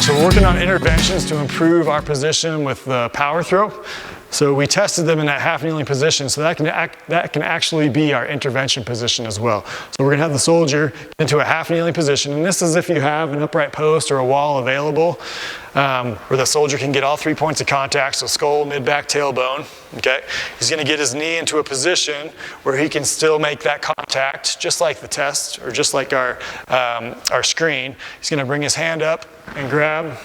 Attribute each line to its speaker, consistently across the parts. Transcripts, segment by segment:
Speaker 1: right, so we're working on interventions to improve our position with the power throw. So we tested them in that half kneeling position, so that can actually be our intervention position as well. So we're gonna have the soldier get into a half kneeling position, and this is if you have an upright post or a wall available, where the soldier can get all 3 points of contact, so skull, mid-back, tailbone, okay? He's gonna get his knee into a position where he can still make that contact, just like the test, or just like our screen. He's gonna bring his hand up and grab,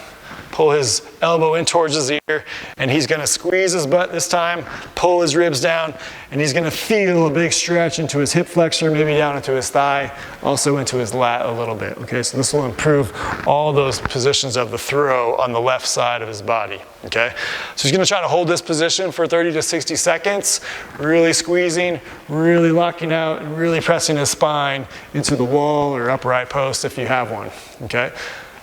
Speaker 1: pull his elbow in towards his ear, and he's gonna squeeze his butt this time, pull his ribs down, and he's gonna feel a big stretch into his hip flexor, maybe down into his thigh, also into his lat a little bit, okay? So this will improve all those positions of the throw on the left side of his body, okay? So he's gonna try to hold this position for 30 to 60 seconds, really squeezing, really locking out, and really pressing his spine into the wall or upright post if you have one, okay?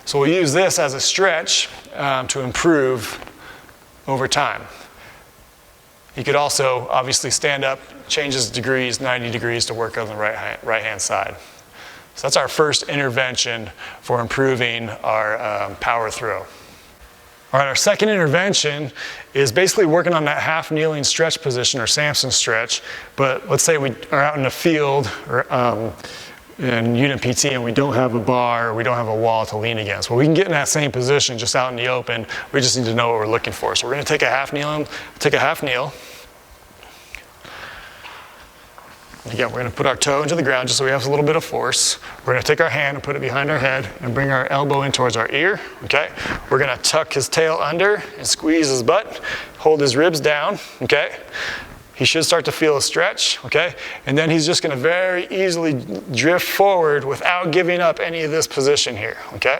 Speaker 1: So we'll use this as a stretch to improve over time. He could also obviously stand up, change his degrees, 90 degrees to work on the right-hand side. So that's our first intervention for improving our power throw. All right, our second intervention is basically working on that half kneeling stretch position or Samson stretch, but let's say we are out in the field or in unit PT and we don't have a bar or we don't have a wall to lean against. Well, we can get in that same position just out in the open. We just need to know what we're looking for. So we're gonna take a half kneel. Again, we're gonna put our toe into the ground just so we have a little bit of force. We're gonna take our hand and put it behind our head and bring our elbow in towards our ear, okay? We're gonna tuck his tail under and squeeze his butt, hold his ribs down, okay? He should start to feel a stretch, okay? And then he's just gonna very easily drift forward without giving up any of this position here, okay?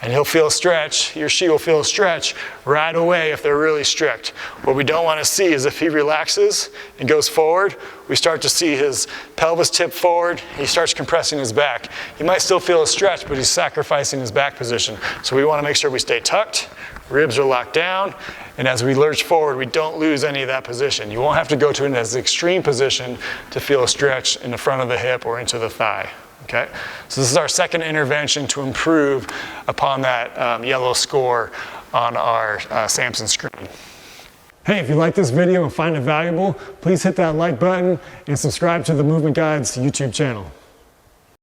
Speaker 1: And he'll feel a stretch, he or she will feel a stretch right away if they're really strict. What we don't wanna see is if he relaxes and goes forward, we start to see his pelvis tip forward, he starts compressing his back. He might still feel a stretch, but he's sacrificing his back position. So we wanna make sure we stay tucked, ribs are locked down, and as we lurch forward, we don't lose any of that position. You won't have to go to an as extreme position to feel a stretch in the front of the hip or into the thigh, okay? So this is our second intervention to improve upon that yellow score on our Samson screen. Hey, if you like this video and find it valuable, please hit that like button and subscribe to the Movement Guides YouTube channel.